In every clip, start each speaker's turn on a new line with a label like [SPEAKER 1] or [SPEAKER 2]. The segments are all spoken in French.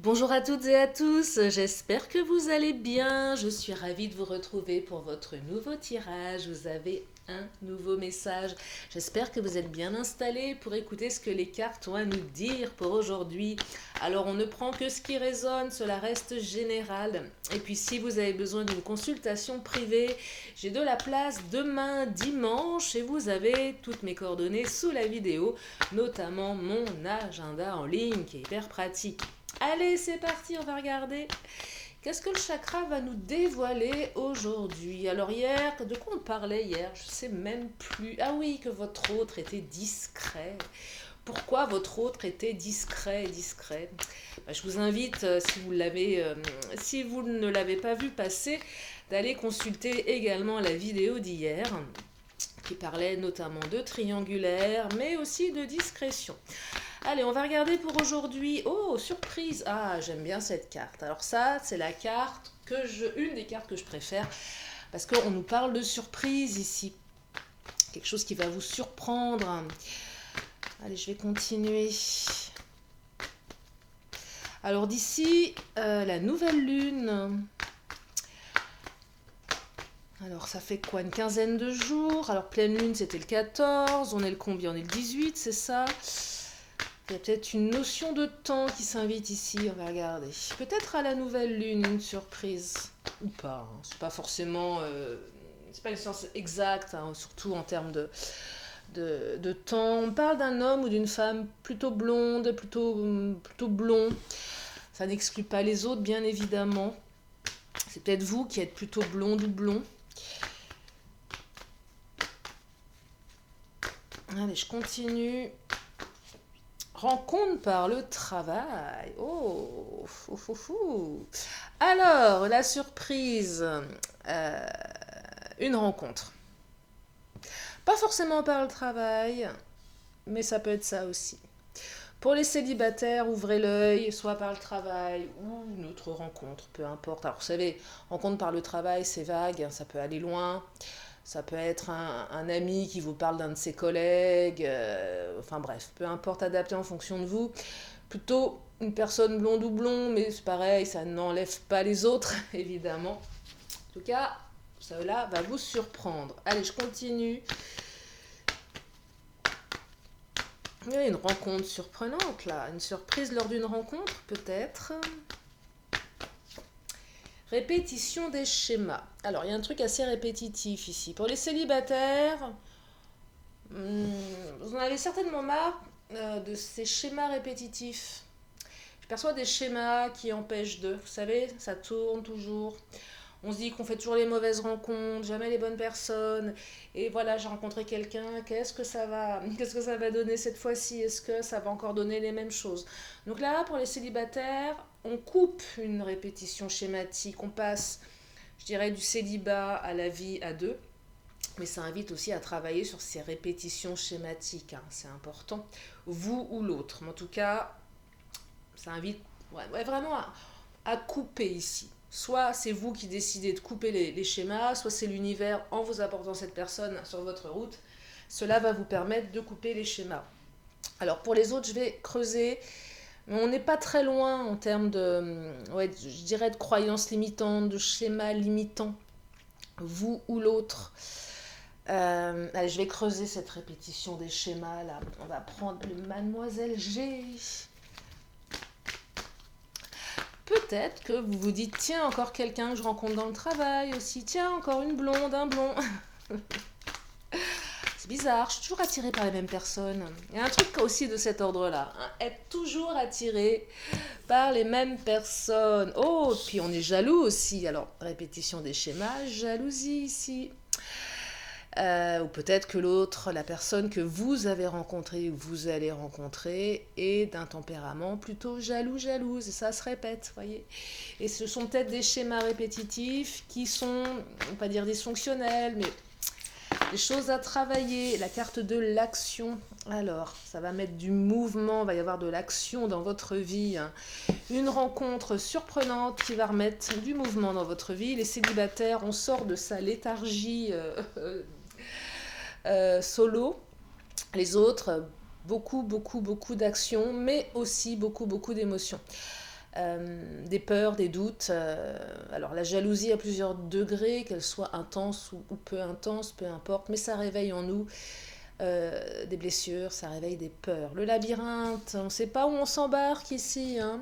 [SPEAKER 1] Bonjour à toutes et à tous, j'espère que vous allez bien. Je suis ravie de vous retrouver pour votre nouveau tirage. Vous avez un nouveau message. J'espère que vous êtes bien installés pour écouter ce que les cartes ont à nous dire pour aujourd'hui. Alors on ne prend que ce qui résonne, cela reste général. Et puis si vous avez besoin d'une consultation privée, j'ai de la place demain dimanche et vous avez toutes mes coordonnées sous la vidéo, notamment mon agenda en ligne qui est hyper pratique. Allez, c'est parti, on va regarder. Qu'est-ce que le chakra va nous dévoiler aujourd'hui? Alors hier, de quoi on parlait hier? Je sais même plus. Ah oui, que votre autre était discret. Pourquoi votre autre était discret? Je vous invite, si vous ne l'avez pas vu passer, d'aller consulter également la vidéo d'hier qui parlait notamment de triangulaire, mais aussi de discrétion. Allez, on va regarder pour aujourd'hui. Oh, surprise! Ah, j'aime bien cette carte. Alors ça, c'est la carte une des cartes que je préfère, parce qu'on nous parle de surprise ici. Quelque chose qui va vous surprendre. Allez, je vais continuer. Alors d'ici, la nouvelle lune. Alors ça fait quoi, une quinzaine de jours? Alors pleine lune, c'était le 14. On est le combien? On est le 18, c'est ça? Il y a peut-être une notion de temps qui s'invite ici, on va regarder. Peut-être à la nouvelle lune, une surprise. Ou pas, hein. C'est pas forcément... c'est pas une science exacte, hein, surtout en termes de temps. On parle d'un homme ou d'une femme plutôt blonde, plutôt blond. Ça n'exclut pas les autres, bien évidemment. C'est peut-être vous qui êtes plutôt blonde ou blond. Allez, je continue. Rencontre par le travail. Oh, fou, fou, fou. Alors, la surprise. Une rencontre. Pas forcément par le travail, mais ça peut être ça aussi. Pour les célibataires, ouvrez l'œil, soit par le travail ou une autre rencontre, peu importe. Alors, vous savez, rencontre par le travail, c'est vague, ça peut aller loin. Ça peut être un ami qui vous parle d'un de ses collègues. Enfin bref, peu importe, adapté en fonction de vous. Plutôt une personne blonde ou blond, mais c'est pareil, ça n'enlève pas les autres, évidemment. En tout cas, cela va vous surprendre. Allez, je continue. Il y a une rencontre surprenante là, une surprise lors d'une rencontre peut-être. Répétition des schémas. Alors, il y a un truc assez répétitif ici. Pour les célibataires, vous en avez certainement marre de ces schémas répétitifs. Je perçois des schémas qui empêchent de. Vous savez, ça tourne toujours. On se dit qu'on fait toujours les mauvaises rencontres, jamais les bonnes personnes. Et voilà, j'ai rencontré quelqu'un, qu'est-ce que ça va donner cette fois-ci? Est-ce que ça va encore donner les mêmes choses? Donc là, pour les célibataires, on coupe une répétition schématique. On passe, je dirais, du célibat à la vie à deux. Mais ça invite aussi à travailler sur ces répétitions schématiques, hein, c'est important, vous ou l'autre. Mais en tout cas, ça invite vraiment à couper ici. Soit c'est vous qui décidez de couper les schémas, soit c'est l'univers en vous apportant cette personne sur votre route. Cela va vous permettre de couper les schémas. Alors pour les autres, je vais creuser. On n'est pas très loin en termes je dirais de croyances limitantes, de schémas limitants, vous ou l'autre. Allez, je vais creuser cette répétition des schémas là. On va prendre le Mademoiselle G. Peut-être que vous vous dites, tiens, encore quelqu'un que je rencontre dans le travail aussi. Tiens, encore une blonde, un blond. C'est bizarre, je suis toujours attirée par les mêmes personnes. Il y a un truc aussi de cet ordre-là. Hein, être toujours attiré par les mêmes personnes. Oh, puis on est jaloux aussi. Alors, répétition des schémas, jalousie ici. Ou peut-être que l'autre, la personne que vous avez rencontrée ou vous allez rencontrer est d'un tempérament plutôt jalouse, et ça se répète, voyez. Et ce sont peut-être des schémas répétitifs qui sont, on va pas dire dysfonctionnels, mais des choses à travailler. La carte de l'action, alors, ça va mettre du mouvement, il va y avoir de l'action dans votre vie, hein. Une rencontre surprenante qui va remettre du mouvement dans votre vie. Les célibataires, on sort de sa léthargie solo. Les autres, beaucoup d'actions, mais aussi beaucoup d'émotions. des peurs, des doutes. Alors la jalousie à plusieurs degrés, qu'elle soit intense ou peu intense, peu importe, mais ça réveille en nous des blessures, ça réveille des peurs. Le labyrinthe, on ne sait pas où on s'embarque ici, hein.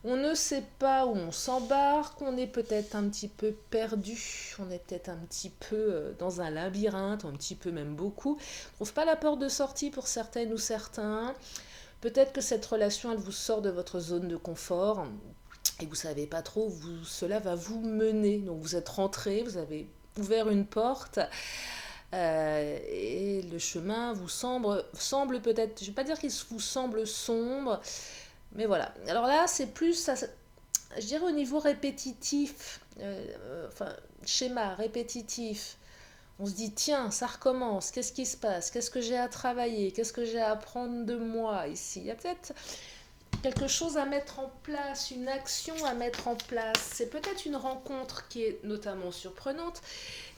[SPEAKER 1] On ne sait pas où on s'embarque, on est peut-être un petit peu perdu, on est peut-être un petit peu dans un labyrinthe, un petit peu même beaucoup. On ne trouve pas la porte de sortie pour certaines ou certains. Peut-être que cette relation, elle vous sort de votre zone de confort et vous ne savez pas trop où cela va vous mener. Donc vous êtes rentré, vous avez ouvert une porte et le chemin vous semble peut-être, je ne vais pas dire qu'il vous semble sombre, mais voilà. Alors là, c'est plus, je dirais au niveau répétitif, enfin, schéma répétitif. On se dit, tiens, ça recommence, qu'est-ce qui se passe? Qu'est-ce que j'ai à travailler? Qu'est-ce que j'ai à apprendre de moi ici? Il y a peut-être quelque chose à mettre en place, une action à mettre en place. C'est peut-être une rencontre qui est notamment surprenante,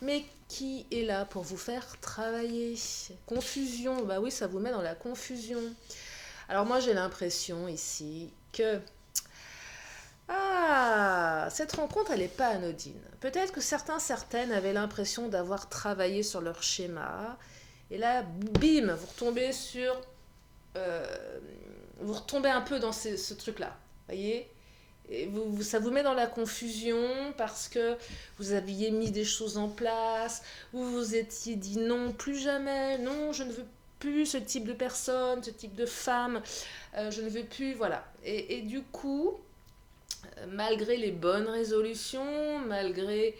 [SPEAKER 1] mais qui est là pour vous faire travailler. Confusion, bah oui, ça vous met dans la confusion. Alors moi, j'ai l'impression ici que cette rencontre, elle n'est pas anodine. Peut-être que certaines avaient l'impression d'avoir travaillé sur leur schéma. Et là, bim, euh, vous retombez un peu dans ce truc-là. Voyez? Et ça vous met dans la confusion parce que vous aviez mis des choses en place, vous vous étiez dit non, plus jamais, non, je ne veux plus ce type de personne, ce type de femme, je ne veux plus, voilà. Et du coup, malgré les bonnes résolutions, malgré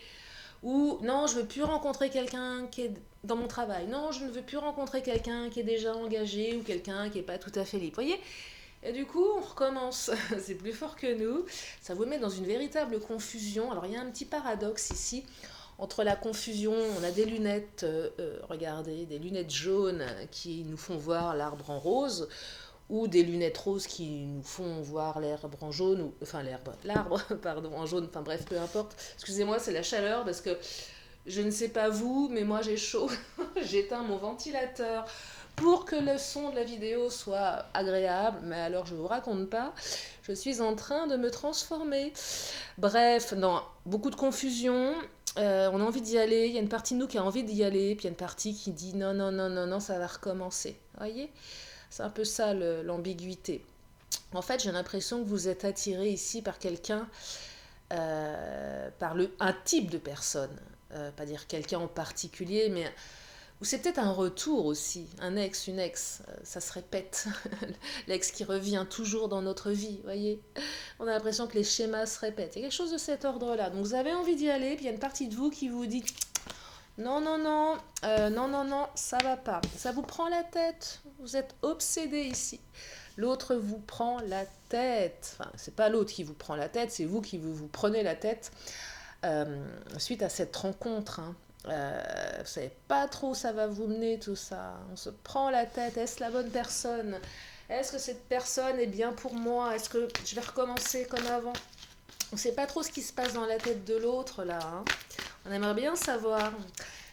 [SPEAKER 1] ou non, je veux plus rencontrer quelqu'un qui est dans mon travail, non, je ne veux plus rencontrer quelqu'un qui est déjà engagé ou quelqu'un qui n'est pas tout à fait libre. Vous voyez? Et du coup, on recommence. C'est plus fort que nous. Ça vous met dans une véritable confusion. Alors, il y a un petit paradoxe ici entre la confusion. On a des lunettes, regardez, des lunettes jaunes qui nous font voir l'arbre en rose, ou des lunettes roses qui nous font voir l'herbe en jaune, ou enfin l'arbre, pardon, en jaune, enfin bref, peu importe. Excusez-moi, c'est la chaleur parce que je ne sais pas vous, mais moi j'ai chaud. J'éteins mon ventilateur pour que le son de la vidéo soit agréable, mais alors je vous raconte pas, je suis en train de me transformer. Bref, non, beaucoup de confusion. On a envie d'y aller, il y a une partie de nous qui a envie d'y aller, puis il y a une partie qui dit non, non, non, non, non, ça va recommencer. Vous voyez? C'est un peu ça l'ambiguïté. En fait, j'ai l'impression que vous êtes attiré ici par quelqu'un, par un type de personne. Pas dire quelqu'un en particulier, mais ou c'est peut-être un retour aussi, un ex, une ex, ça se répète. L'ex qui revient toujours dans notre vie, voyez. On a l'impression que les schémas se répètent. Il y a quelque chose de cet ordre-là. Donc vous avez envie d'y aller, puis il y a une partie de vous qui vous dit non, non, non, non, non, non, ça va pas. Ça vous prend la tête. Vous êtes obsédé ici. L'autre vous prend la tête. Enfin, c'est pas l'autre qui vous prend la tête, c'est vous qui vous prenez la tête suite à cette rencontre. Hein. Vous savez pas trop où ça va vous mener tout ça. On se prend la tête. Est-ce la bonne personne? Est-ce que cette personne est bien pour moi? Est-ce que je vais recommencer comme avant? On sait pas trop ce qui se passe dans la tête de l'autre là. Hein. On aimerait bien savoir.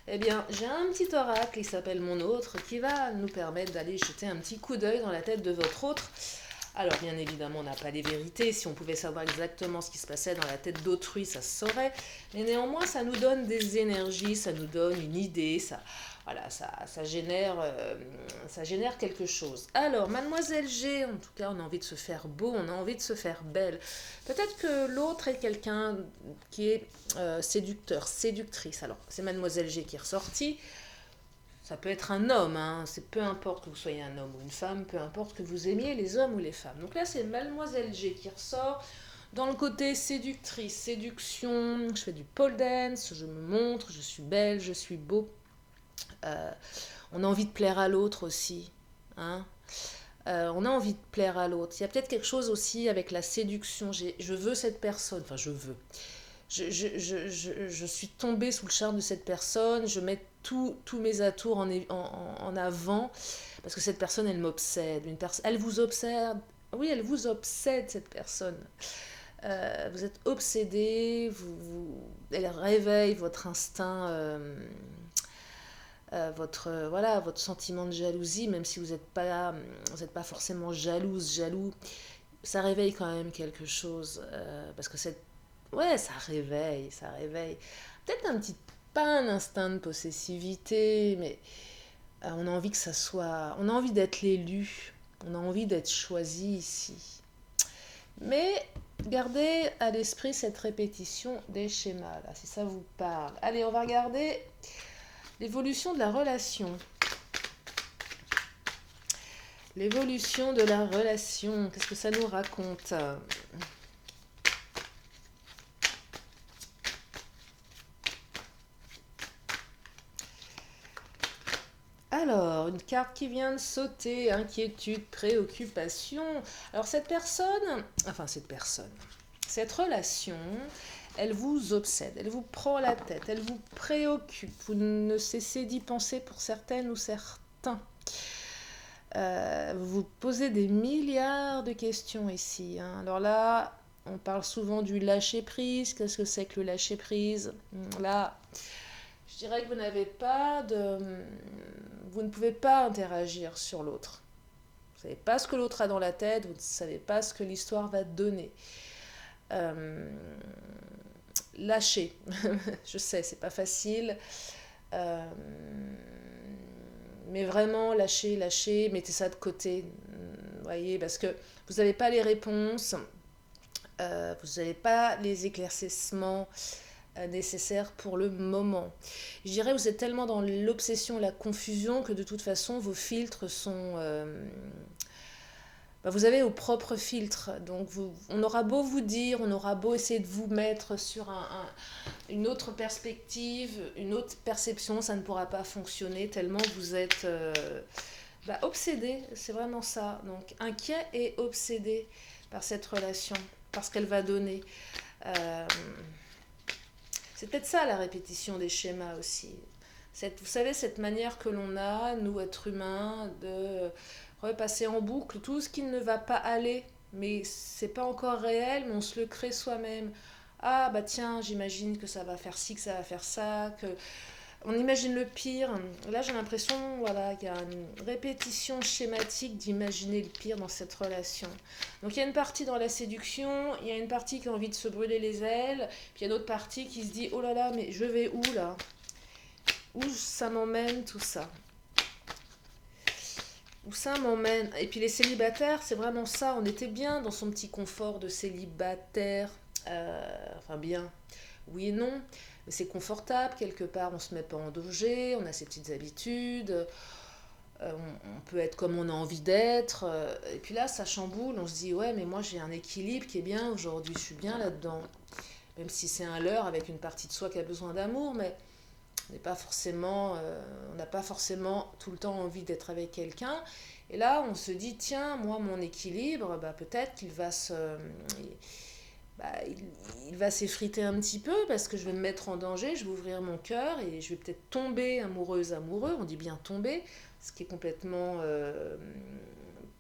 [SPEAKER 1] Eh bien, j'ai un petit oracle qui s'appelle Mon Autre qui va nous permettre d'aller jeter un petit coup d'œil dans la tête de votre autre. Alors, bien évidemment, on n'a pas les vérités. Si on pouvait savoir exactement ce qui se passait dans la tête d'autrui, ça se saurait. Mais néanmoins, ça nous donne des énergies, ça nous donne une idée, voilà, ça génère quelque chose. Alors, Mademoiselle G, en tout cas, on a envie de se faire beau, on a envie de se faire belle. Peut-être que l'autre est quelqu'un qui est séducteur, séductrice. Alors, c'est Mademoiselle G qui est ressortie. Ça peut être un homme, hein. C'est peu importe que vous soyez un homme ou une femme, peu importe que vous aimiez les hommes ou les femmes. Donc là, c'est Mademoiselle G qui ressort dans le côté séductrice, séduction. Je fais du pole dance, je me montre, je suis belle, je suis beau. On a envie de plaire à l'autre aussi. Hein. On a envie de plaire à l'autre. Il y a peut-être quelque chose aussi avec la séduction. Je veux cette personne, enfin je veux. Je suis tombée sous le charme de cette personne, je mets tous mes atours en avant, parce que cette personne, elle m'obsède. Elle vous obsède, oui, elle vous obsède, cette personne. Vous êtes obsédé, elle réveille votre instinct, votre sentiment de jalousie, même si vous n'êtes pas forcément jalouse, jaloux. ça réveille quand même quelque chose. Parce que c'est... Ouais, ça réveille, ça réveille. Peut-être un petit... Pas un instinct de possessivité, mais on a envie que ça soit... On a envie d'être l'élu. On a envie d'être choisi ici. Mais gardez à l'esprit cette répétition des schémas, là, si ça vous parle. Allez, on va regarder l'évolution de la relation. L'évolution de la relation, qu'est-ce que ça nous raconte? Alors, une carte qui vient de sauter, inquiétude, préoccupation. Alors cette relation, elle vous obsède, elle vous prend la tête, elle vous préoccupe. Vous ne cessez d'y penser pour certaines ou certains. Vous vous posez des milliards de questions ici. Alors là, on parle souvent du lâcher-prise. Qu'est-ce que c'est que le lâcher-prise? Là, je dirais que vous ne pouvez pas interagir sur l'autre. Vous ne savez pas ce que l'autre a dans la tête, vous ne savez pas ce que l'histoire va donner. Lâcher. Je sais, c'est pas facile. Mais vraiment, lâchez, mettez ça de côté. Voyez, parce que vous n'avez pas les réponses, vous n'avez pas les éclaircissements nécessaires pour le moment. Je dirais que vous êtes tellement dans l'obsession, la confusion, que de toute façon, vos filtres sont... vous avez vos propres filtres. Donc, on aura beau vous dire, on aura beau essayer de vous mettre sur une autre perspective, une autre perception, ça ne pourra pas fonctionner tellement vous êtes obsédé. C'est vraiment ça. Donc, inquiet et obsédé par cette relation, par ce qu'elle va donner. C'est peut-être ça la répétition des schémas aussi. Vous savez, cette manière que l'on a, nous, êtres humains, de repasser en boucle tout ce qui ne va pas aller, mais c'est pas encore réel, mais on se le crée soi-même. Ah bah tiens, j'imagine que ça va faire ci, que ça va faire ça, que on imagine le pire. Là, j'ai l'impression, voilà, qu'il y a une répétition schématique d'imaginer le pire dans cette relation. Donc il y a une partie dans la séduction, il y a une partie qui a envie de se brûler les ailes, puis il y a une autre partie qui se dit oh là là, mais je vais où là? Où ça m'emmène tout ça? Où ça m'emmène? Et puis les célibataires, c'est vraiment ça. On était bien dans son petit confort de célibataire. Enfin bien, oui et non. C'est confortable quelque part, on ne se met pas en danger, on a ses petites habitudes, on peut être comme on a envie d'être. Et puis là, ça chamboule, on se dit ouais, mais moi j'ai un équilibre qui est bien aujourd'hui, je suis bien là-dedans. Même si c'est un leurre avec une partie de soi qui a besoin d'amour, mais on n'a pas forcément tout le temps envie d'être avec quelqu'un. Et là, on se dit, tiens, moi, mon équilibre, peut-être qu'il va il va s'effriter un petit peu parce que je vais me mettre en danger, je vais ouvrir mon cœur et je vais peut-être tomber amoureuse, amoureux. On dit bien tomber, ce qui est complètement...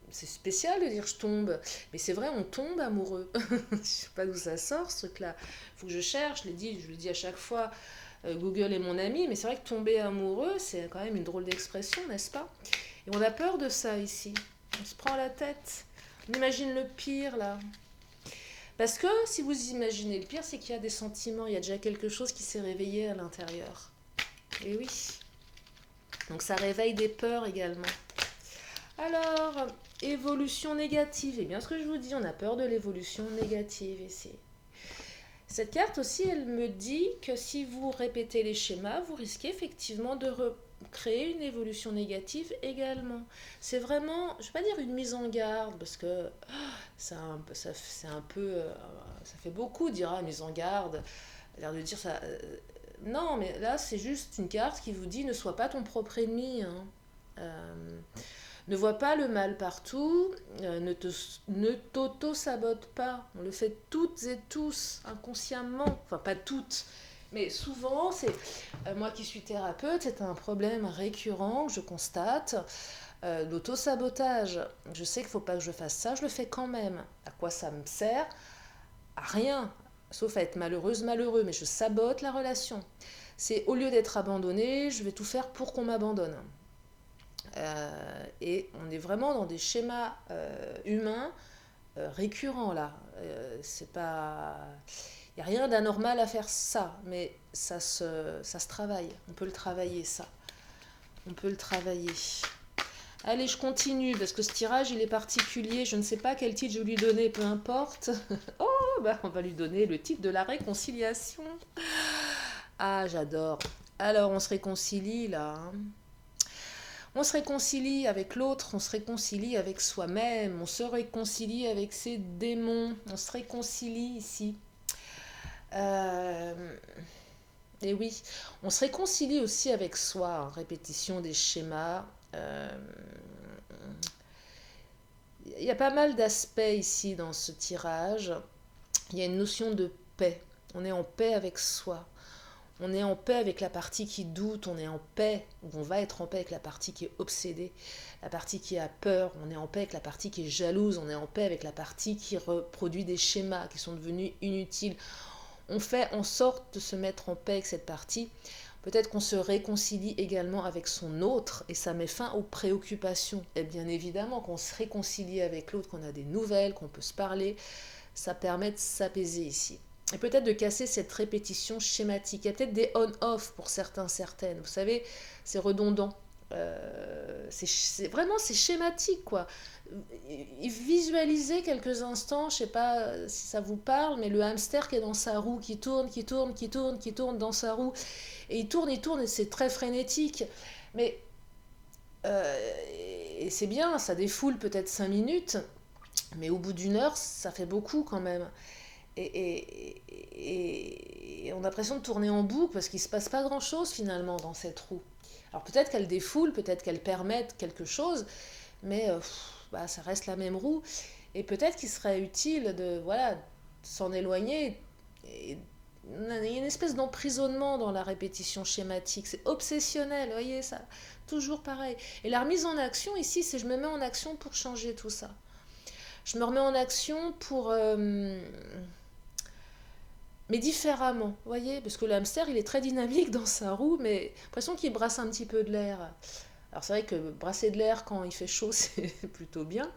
[SPEAKER 1] c'est spécial de dire je tombe, mais c'est vrai, on tombe amoureux. Je sais pas d'où ça sort ce truc-là. Il faut que je cherche, je le dis à chaque fois. Google est mon ami, mais c'est vrai que tomber amoureux, c'est quand même une drôle d'expression, n'est-ce pas? Et on a peur de ça ici. On se prend la tête. On imagine le pire là. Parce que si vous imaginez le pire, c'est qu'il y a des sentiments, il y a déjà quelque chose qui s'est réveillé à l'intérieur. Et oui. Donc ça réveille des peurs également. Alors, évolution négative. Eh bien, ce que je vous dis, on a peur de l'évolution négative ici. Cette carte aussi, elle me dit que si vous répétez les schémas, vous risquez effectivement de créer une évolution négative également. C'est vraiment, je ne vais pas dire une mise en garde, parce que ça fait beaucoup de dire mise en garde, l'air de dire ça. Non, mais là, c'est juste une carte qui vous dit ne sois pas ton propre ennemi. Ne vois pas le mal partout, ne t'auto-sabote pas. On le fait toutes et tous, inconsciemment. Enfin, pas toutes, mais souvent, c'est moi qui suis thérapeute, c'est un problème récurrent que je constate. L'auto-sabotage. Je sais qu'il ne faut pas que je fasse ça, je le fais quand même. À quoi ça me sert? À rien, sauf à être malheureuse, malheureux, mais je sabote la relation. C'est au lieu d'être abandonnée, je vais tout faire pour qu'on m'abandonne. Et on est vraiment dans des schémas humains récurrent là. C'est pas... Il n'y a rien d'anormal à faire ça, mais ça se travaille. On peut le travailler, ça. On peut le travailler. Allez, je continue, parce que ce tirage, il est particulier. Je ne sais pas quel titre je vais lui donner, peu importe. Oh, bah, on va lui donner le titre de la réconciliation. Ah, j'adore. Alors, on se réconcilie, là. Hein. On se réconcilie avec l'autre, on se réconcilie avec soi-même, on se réconcilie avec ses démons, on se réconcilie ici. Et oui, on se réconcilie aussi avec soi, hein, répétition des schémas. Il y a pas mal d'aspects ici dans ce tirage. Il y a une notion de paix. On est en paix avec soi. On est en paix avec la partie qui doute, on est en paix, ou on va être en paix avec la partie qui est obsédée, la partie qui a peur, on est en paix avec la partie qui est jalouse, on est en paix avec la partie qui reproduit des schémas qui sont devenus inutiles. On fait en sorte de se mettre en paix avec cette partie. Peut-être qu'on se réconcilie également avec son autre et ça met fin aux préoccupations. Et bien évidemment qu'on se réconcilie avec l'autre, qu'on a des nouvelles, qu'on peut se parler, ça permet de s'apaiser ici. Et peut-être de casser cette répétition schématique. Il y a peut-être des on-off pour certains, certaines. Vous savez, c'est redondant. C'est schématique, quoi. Visualisez quelques instants, je ne sais pas si ça vous parle, mais le hamster qui est dans sa roue, qui tourne, qui tourne, qui tourne, qui tourne dans sa roue. Et il tourne, et c'est très frénétique. Mais, et c'est bien, ça défoule peut-être 5 minutes, mais au bout d'une heure, ça fait beaucoup quand même. Et on a l'impression de tourner en boucle parce qu'il ne se passe pas grand-chose finalement dans cette roue. Alors peut-être qu'elle défoule, peut-être qu'elle permet quelque chose, mais bah, ça reste la même roue. Et peut-être qu'il serait utile de voilà, s'en éloigner. Et il y a une espèce d'emprisonnement dans la répétition schématique. C'est obsessionnel, vous voyez, ça, toujours pareil. Et la remise en action ici, c'est je me mets en action pour changer tout ça. Je me remets en action pour... mais différemment, vous voyez, parce que le hamster, il est très dynamique dans sa roue, mais l'impression qu'il brasse un petit peu de l'air. Alors c'est vrai que brasser de l'air quand il fait chaud, c'est plutôt bien,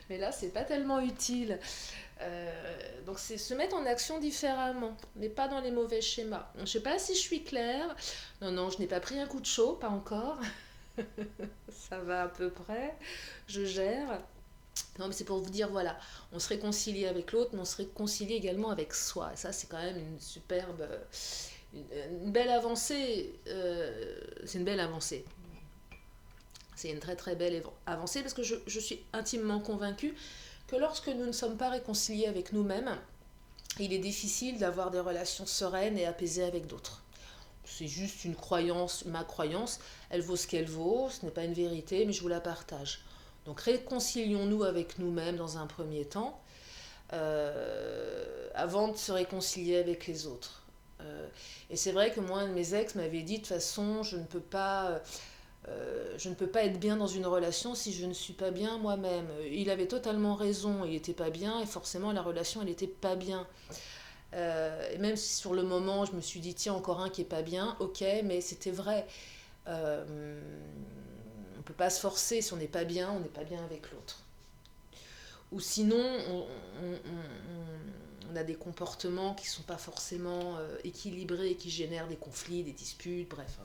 [SPEAKER 1] mais là, c'est pas tellement utile. Donc c'est se mettre en action différemment, mais pas dans les mauvais schémas. Je sais pas si je suis claire. Non, non, je n'ai pas pris un coup de chaud, pas encore. Ça va à peu près, je gère. Non, mais c'est pour vous dire, voilà, on se réconcilie avec l'autre, mais on se réconcilie également avec soi. Et ça, c'est quand même une superbe, une belle avancée. C'est une belle avancée. C'est une très très belle avancée parce que je suis intimement convaincue que lorsque nous ne sommes pas réconciliés avec nous-mêmes, il est difficile d'avoir des relations sereines et apaisées avec d'autres. C'est juste une croyance, ma croyance, elle vaut ce qu'elle vaut, ce n'est pas une vérité, mais je vous la partage. Donc réconcilions-nous avec nous-mêmes dans un premier temps, avant de se réconcilier avec les autres. Et c'est vrai que moi, un de mes ex m'avait dit, de toute façon, je ne peux pas être bien dans une relation si je ne suis pas bien moi-même. Il avait totalement raison, il n'était pas bien, et forcément la relation, elle n'était pas bien. Et même si sur le moment, je me suis dit, tiens, encore un qui est pas bien, ok, mais c'était vrai. On ne peut pas se forcer, si on n'est pas bien, on n'est pas bien avec l'autre. Ou sinon, on a des comportements qui ne sont pas forcément équilibrés, qui génèrent des conflits, des disputes, bref.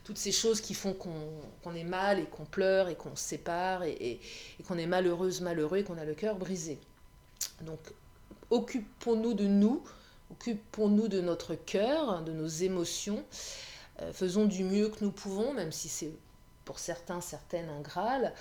[SPEAKER 1] Toutes ces choses qui font qu'on est mal et qu'on pleure et qu'on se sépare et qu'on est malheureuse, malheureux et qu'on a le cœur brisé. Donc, occupons-nous de nous, occupons-nous de notre cœur, de nos émotions, faisons du mieux que nous pouvons, même si c'est pour certains, certaines un Graal,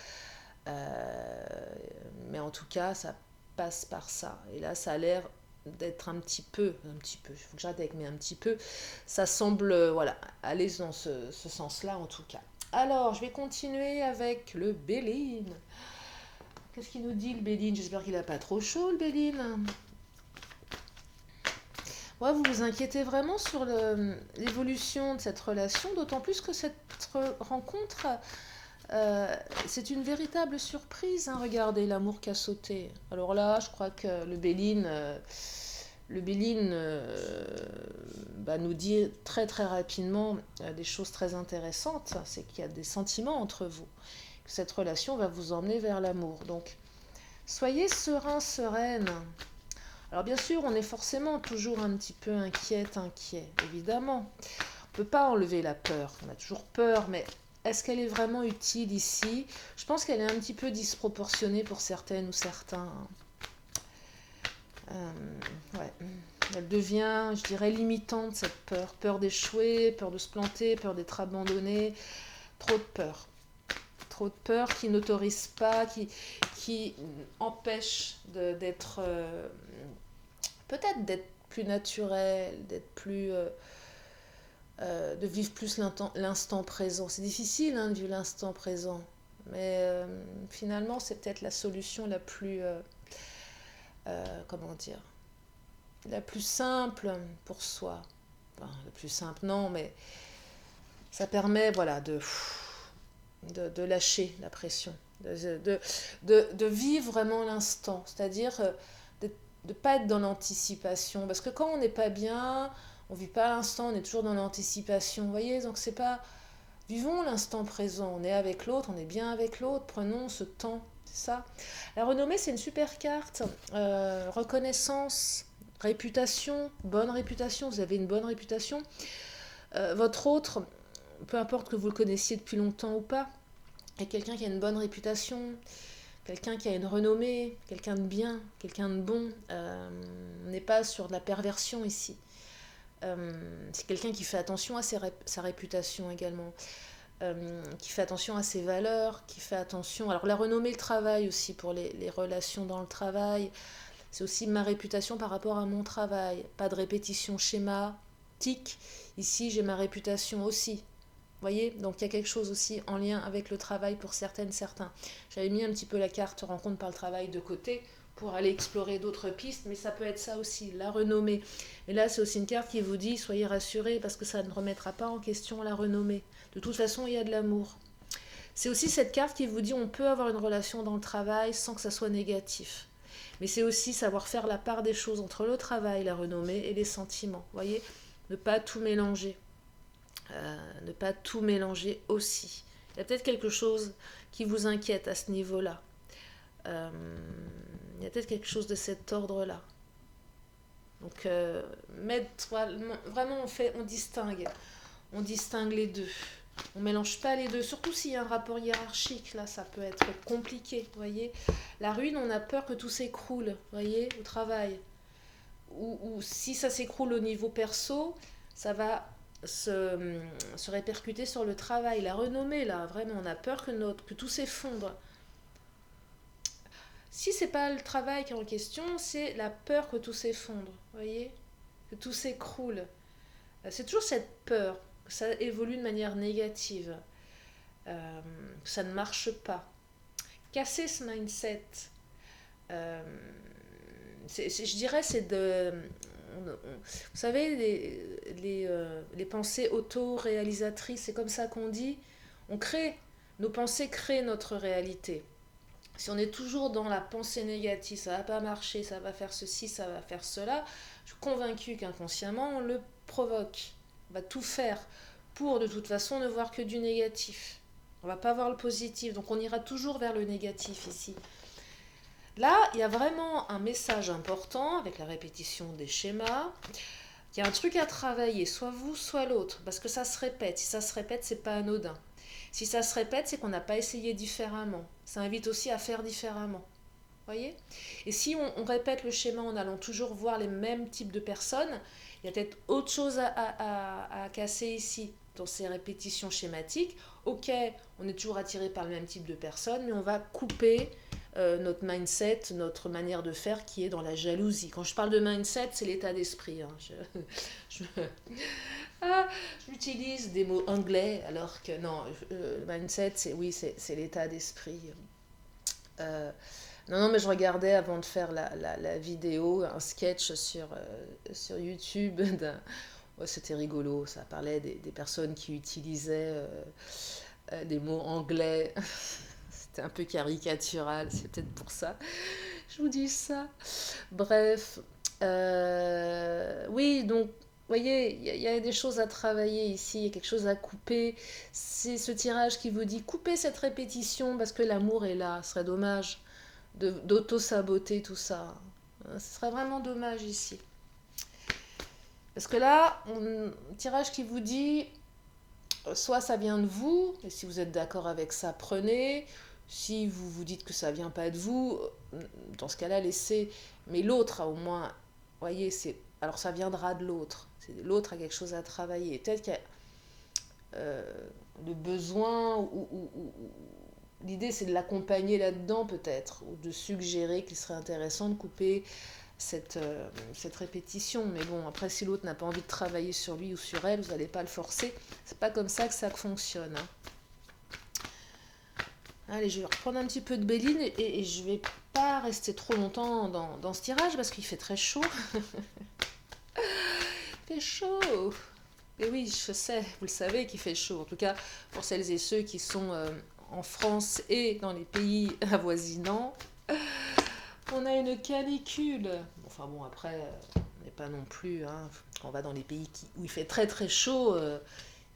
[SPEAKER 1] mais en tout cas, ça passe par ça. Et là, ça a l'air d'être un petit peu, il faut que j'arrête avec mais un petit peu, ça semble, voilà, aller dans ce sens-là en tout cas. Alors, je vais continuer avec le Béline. Qu'est-ce qu'il nous dit le Béline? J'espère qu'il n'a pas trop chaud le Béline. Ouais, vous vous inquiétez vraiment sur l'évolution de cette relation, d'autant plus que cette rencontre, c'est une véritable surprise. Hein, regardez l'amour qui a sauté. Alors là, je crois que le Béline nous dit très très rapidement des choses très intéressantes. C'est qu'il y a des sentiments entre vous. Que cette relation va vous emmener vers l'amour. Donc, Soyez serein, sereine. Alors bien sûr, on est forcément toujours un petit peu inquiet, évidemment. On ne peut pas enlever la peur. On a toujours peur, mais est-ce qu'elle est vraiment utile ici? Je pense qu'elle est un petit peu disproportionnée pour certaines ou certains. Ouais. Elle devient, je dirais, limitante, cette peur. Peur d'échouer, peur de se planter, peur d'être abandonné. Trop de peur. Trop de peur qui n'autorise pas, qui empêche d'être... peut-être d'être plus naturel, d'être plus... de vivre plus l'instant présent. C'est difficile de vivre l'instant présent, mais finalement c'est peut-être la solution la plus, comment dire, la plus simple pour soi. Enfin, la plus simple non, mais ça permet voilà, de lâcher la pression, de vivre vraiment l'instant, c'est-à-dire de ne pas être dans l'anticipation, parce que quand on n'est pas bien, on vit pas l'instant, on est toujours dans l'anticipation, vous voyez, donc c'est pas... Vivons l'instant présent, on est avec l'autre, on est bien avec l'autre, prenons ce temps, c'est ça. La renommée, c'est une super carte, reconnaissance, réputation, bonne réputation, vous avez une bonne réputation. Votre autre, peu importe que vous le connaissiez depuis longtemps ou pas, est quelqu'un qui a une bonne réputation, quelqu'un qui a une renommée, quelqu'un de bien, quelqu'un de bon. On n'est pas sur de la perversion ici. C'est quelqu'un qui fait attention à sa réputation également, qui fait attention à ses valeurs, qui fait attention... Alors la renommée, le travail aussi, pour les relations dans le travail, c'est aussi ma réputation par rapport à mon travail. Pas de répétition schématique. Ici, j'ai ma réputation aussi. Vous voyez, donc il y a quelque chose aussi en lien avec le travail pour certaines, certains. J'avais mis un petit peu la carte rencontre par le travail de côté pour aller explorer d'autres pistes, mais ça peut être ça aussi, la renommée. Et là, c'est aussi une carte qui vous dit, soyez rassurés, parce que ça ne remettra pas en question la renommée. De toute façon, il y a de l'amour. C'est aussi cette carte qui vous dit, on peut avoir une relation dans le travail sans que ça soit négatif. Mais c'est aussi savoir faire la part des choses entre le travail, la renommée et les sentiments. Vous voyez, ne pas tout mélanger. Ne pas tout mélanger aussi. Il y a peut-être quelque chose qui vous inquiète à ce niveau-là. Il y a peut-être quelque chose de cet ordre-là. Donc, vraiment, on distingue les deux. On mélange pas les deux, surtout s'il y a un rapport hiérarchique, là, ça peut être compliqué, vous voyez. La ruine, on a peur que tout s'écroule, vous voyez, au travail. Ou si ça s'écroule au niveau perso, ça va se répercuter sur le travail. La renommée, là, vraiment, on a peur que tout s'effondre. Si c'est pas le travail qui est en question, c'est la peur que tout s'effondre, vous voyez, que tout s'écroule. C'est toujours cette peur, que ça évolue de manière négative, que ça ne marche pas. Casser ce mindset, je dirais, c'est de... vous savez, les pensées auto-réalisatrices, c'est comme ça qu'on dit. On crée, nos pensées créent notre réalité. Si on est toujours dans la pensée négative, ça va pas marcher, ça va faire ceci, ça va faire cela, je suis convaincue qu'inconsciemment, on le provoque. On va tout faire pour, de toute façon, ne voir que du négatif. On va pas voir le positif, donc on ira toujours vers le négatif ici. Là, il y a vraiment un message important avec la répétition des schémas. Il y a un truc à travailler, soit vous, soit l'autre, parce que ça se répète. Si ça se répète, c'est pas anodin. Si ça se répète, c'est qu'on n'a pas essayé différemment. Ça invite aussi à faire différemment. Voyez ? Et si on répète le schéma en allant toujours voir les mêmes types de personnes, il y a peut-être autre chose à casser ici, dans ces répétitions schématiques. Ok, on est toujours attiré par le même type de personnes, mais on va couper notre mindset, notre manière de faire qui est dans la jalousie. Quand je parle de mindset, c'est l'état d'esprit. J'utilise des mots anglais, alors que non, le mindset, c'est l'état d'esprit. Non, mais je regardais avant de faire la vidéo, un sketch sur YouTube. C'était rigolo, ça parlait des personnes qui utilisaient des mots anglais. C'était un peu caricatural, c'est peut-être pour ça. Je vous dis ça. Bref. Oui, donc, vous voyez, il y a des choses à travailler ici, il y a quelque chose à couper. C'est ce tirage qui vous dit coupez cette répétition parce que l'amour est là, ce serait dommage d'auto-saboter tout ça. Ce serait vraiment dommage ici. Parce que là, un tirage qui vous dit, soit ça vient de vous, et si vous êtes d'accord avec ça, prenez. Si vous vous dites que ça vient pas de vous, dans ce cas-là, laissez. Mais l'autre a au moins, voyez, alors ça viendra de l'autre. L'autre a quelque chose à travailler. Peut-être qu'il y a le besoin ou l'idée c'est de l'accompagner là-dedans peut-être, ou de suggérer qu'il serait intéressant de couper cette répétition. Mais bon, après si l'autre n'a pas envie de travailler sur lui ou sur elle, vous n'allez pas le forcer. C'est pas comme ça que ça fonctionne. Allez, je vais reprendre un petit peu de Béline et je vais pas rester trop longtemps dans ce tirage parce qu'il fait très chaud. Il fait chaud. Et oui, je sais, vous le savez qu'il fait chaud. En tout cas, pour celles et ceux qui sont en France et dans les pays avoisinants, on a une canicule. Enfin bon, après, on n'est pas non plus... quand on va dans les pays où il fait très très chaud,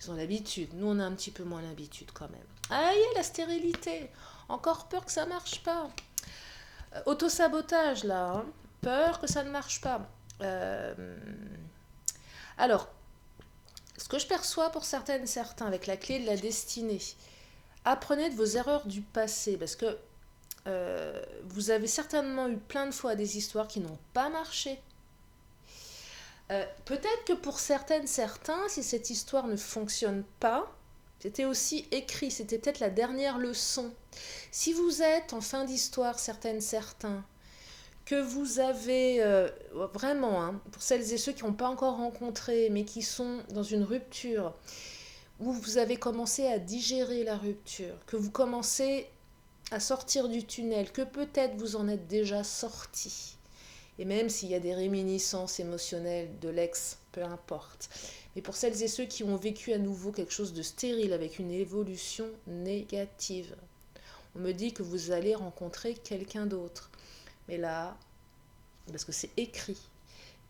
[SPEAKER 1] ils ont l'habitude. Nous, on a un petit peu moins l'habitude quand même. Aïe, la stérilité. Encore peur que ça marche pas. Autosabotage, là. Hein. Peur que ça ne marche pas. Alors, ce que je perçois pour certaines, certains, avec la clé de la destinée, apprenez de vos erreurs du passé, parce que vous avez certainement eu plein de fois des histoires qui n'ont pas marché. Peut-être que pour certaines, certains, si cette histoire ne fonctionne pas, c'était aussi écrit, c'était peut-être la dernière leçon. Si vous êtes en fin d'histoire, certaines, certains, que vous avez vraiment, pour celles et ceux qui n'ont pas encore rencontré, mais qui sont dans une rupture, où vous avez commencé à digérer la rupture, que vous commencez à sortir du tunnel, que peut-être vous en êtes déjà sorti. Et même s'il y a des réminiscences émotionnelles de l'ex, peu importe. Mais pour celles et ceux qui ont vécu à nouveau quelque chose de stérile avec une évolution négative, on me dit que vous allez rencontrer quelqu'un d'autre. Mais là, parce que c'est écrit,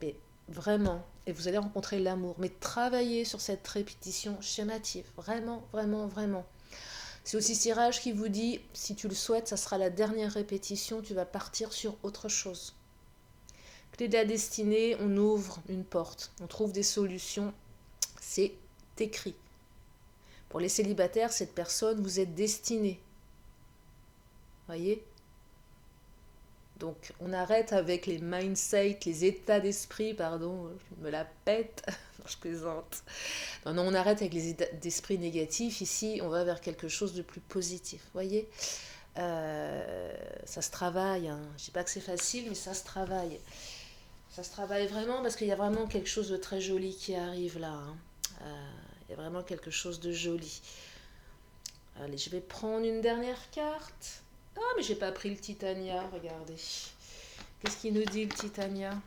[SPEAKER 1] mais vraiment, et vous allez rencontrer l'amour, mais travaillez sur cette répétition schémative, vraiment, vraiment, vraiment. C'est aussi Siraj qui vous dit, si tu le souhaites, ça sera la dernière répétition, tu vas partir sur autre chose. Clé de la destinée, on ouvre une porte, on trouve des solutions, c'est écrit. Pour les célibataires, cette personne, vous êtes destiné. Voyez ? Donc on arrête avec les mindsets, les états d'esprit, pardon, je me la pète, non, je plaisante. Non, on arrête avec les états d'esprit négatifs, ici on va vers quelque chose de plus positif, voyez. Ça se travaille, hein. Je ne dis pas que c'est facile, mais ça se travaille. Ça se travaille vraiment parce qu'il y a vraiment quelque chose de très joli qui arrive là. Hein. Il y a vraiment quelque chose de joli. Allez, je vais prendre une dernière carte. Ah, mais j'ai pas pris le Titania, regardez. Qu'est-ce qu'il nous dit le Titania?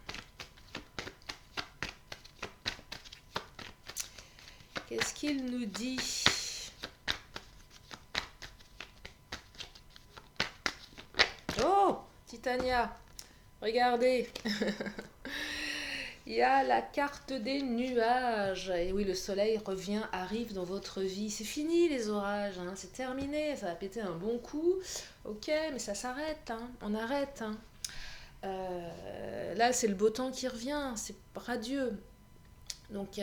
[SPEAKER 1] Qu'est-ce qu'il nous dit? Oh, Titania, regardez. Il y a la carte des nuages. Et oui, le soleil revient, arrive dans votre vie. C'est fini les orages, hein. C'est terminé. Ça va péter un bon coup. Ok, mais ça s'arrête. Hein. On arrête. Hein. Là, c'est le beau temps qui revient. C'est radieux. Donc,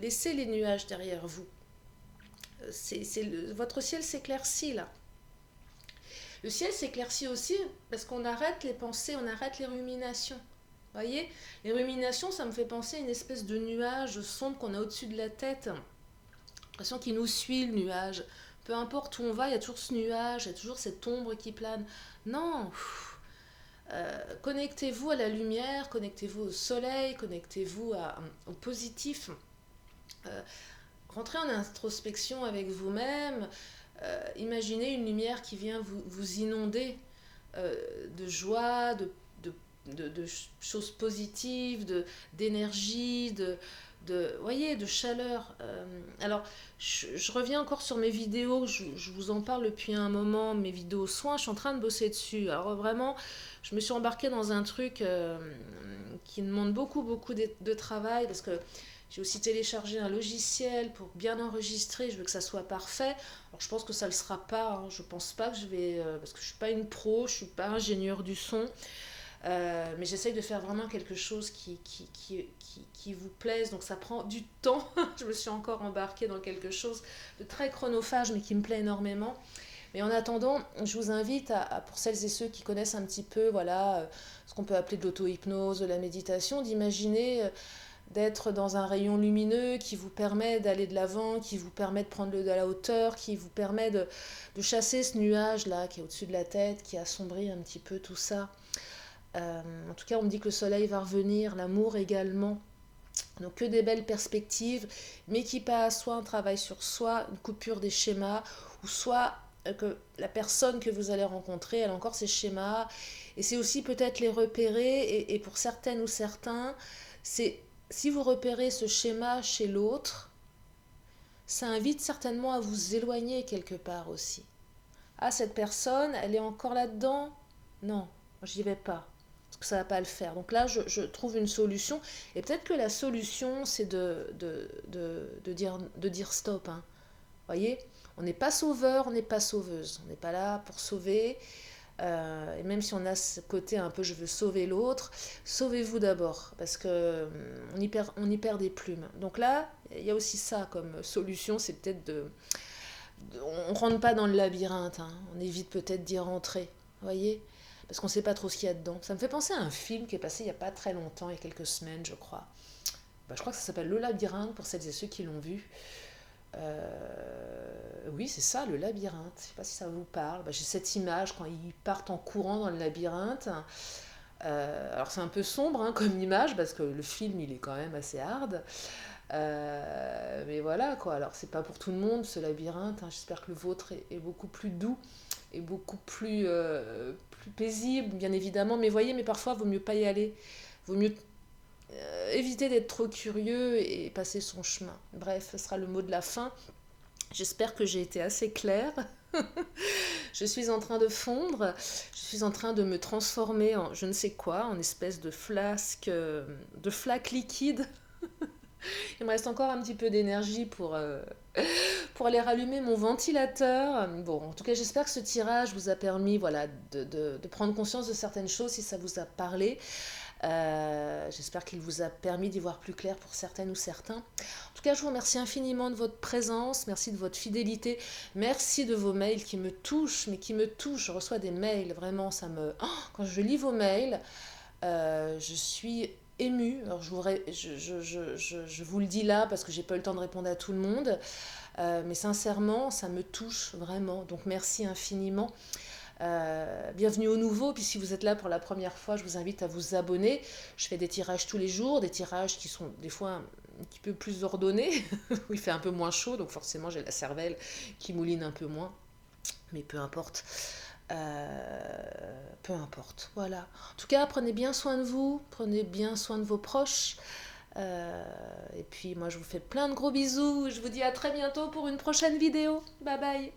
[SPEAKER 1] laissez les nuages derrière vous. Votre ciel s'éclaircit là. Le ciel s'éclaircit aussi parce qu'on arrête les pensées, on arrête les ruminations. Vous voyez, les ruminations, ça me fait penser à une espèce de nuage sombre qu'on a au-dessus de la tête. L'impression qu'il nous suit, le nuage. Peu importe où on va, il y a toujours ce nuage, il y a toujours cette ombre qui plane. Non, connectez-vous à la lumière, connectez-vous au soleil, connectez-vous au positif. Rentrez en introspection avec vous-même. Imaginez une lumière qui vient vous inonder de joie, de choses positives, d'énergie, voyez, de chaleur. Alors, je reviens encore sur mes vidéos, je vous en parle depuis un moment, mes vidéos soins, je suis en train de bosser dessus. Alors vraiment, je me suis embarquée dans un truc qui demande beaucoup de travail, parce que j'ai aussi téléchargé un logiciel pour bien enregistrer, je veux que ça soit parfait. Alors je pense que ça ne le sera pas, hein. Je pense pas que je vais... parce que je ne suis pas une pro, je ne suis pas ingénieure du son. Mais j'essaye de faire vraiment quelque chose qui vous plaise, donc ça prend du temps. Je me suis encore embarquée dans quelque chose de très chronophage, mais qui me plaît énormément. Mais en attendant, je vous invite pour celles et ceux qui connaissent un petit peu, voilà, ce qu'on peut appeler de l'auto-hypnose, de la méditation, d'imaginer d'être dans un rayon lumineux qui vous permet d'aller de l'avant, qui vous permet de prendre de la hauteur, qui vous permet de chasser ce nuage-là qui est au-dessus de la tête, qui assombrit un petit peu tout ça. En tout cas, on me dit que le soleil va revenir, l'amour également. Donc que des belles perspectives, mais qui passe soit un travail sur soi, une coupure des schémas, ou soit que la personne que vous allez rencontrer, elle a encore ses schémas, et c'est aussi peut-être les repérer, et pour certaines ou certains, c'est si vous repérez ce schéma chez l'autre, ça invite certainement à vous éloigner quelque part aussi. Ah, cette personne, elle est encore là-dedans? Non, j'y vais pas. Parce que ça va pas le faire. Donc là, je trouve une solution. Et peut-être que la solution, c'est de dire stop. Hein. Voyez, on n'est pas sauveur, on n'est pas sauveuse. On n'est pas là pour sauver. Et même si on a ce côté un peu je veux sauver l'autre, sauvez-vous d'abord. Parce que on y perd des plumes. Donc là, il y a aussi ça comme solution. C'est peut-être on rentre pas dans le labyrinthe. Hein. On évite peut-être d'y rentrer. Voyez, parce qu'on ne sait pas trop ce qu'il y a dedans. Ça me fait penser à un film qui est passé il n'y a pas très longtemps, il y a quelques semaines, je crois. Je crois que ça s'appelle Le Labyrinthe, pour celles et ceux qui l'ont vu. Oui, c'est ça, Le Labyrinthe. Je ne sais pas si ça vous parle. J'ai cette image quand ils partent en courant dans le labyrinthe. Alors c'est un peu sombre hein, comme image, parce que le film, il est quand même assez hard. Mais voilà, quoi. Alors c'est pas pour tout le monde, ce labyrinthe. Hein. J'espère que le vôtre est beaucoup plus doux et beaucoup plus paisible, bien évidemment. Mais voyez, mais parfois, il vaut mieux pas y aller. Vaut mieux éviter d'être trop curieux et passer son chemin. Bref, ce sera le mot de la fin. J'espère que j'ai été assez claire. Je suis en train de fondre. Je suis en train de me transformer en je ne sais quoi, en espèce de flaque liquide. Il me reste encore un petit peu d'énergie pour aller rallumer mon ventilateur. Bon, en tout cas, j'espère que ce tirage vous a permis voilà, de prendre conscience de certaines choses si ça vous a parlé. J'espère qu'il vous a permis d'y voir plus clair pour certaines ou certains. En tout cas, je vous remercie infiniment de votre présence, merci de votre fidélité, merci de vos mails qui me touchent, mais qui me touchent. Je reçois des mails, vraiment, ça me... Oh, quand je lis vos mails, je suis émue. Alors, je vous le dis là parce que j'ai pas eu le temps de répondre à tout le monde, mais sincèrement, ça me touche vraiment. Donc, merci infiniment. Bienvenue au nouveau, puis si vous êtes là pour la première fois, je vous invite à vous abonner. Je fais des tirages tous les jours, des tirages qui sont des fois un petit peu plus ordonnés, où il fait un peu moins chaud, donc forcément j'ai la cervelle qui mouline un peu moins, mais peu importe. Peu importe, voilà. En tout cas, prenez bien soin de vous, prenez bien soin de vos proches. Et puis moi je vous fais plein de gros bisous, je vous dis à très bientôt pour une prochaine vidéo. Bye bye.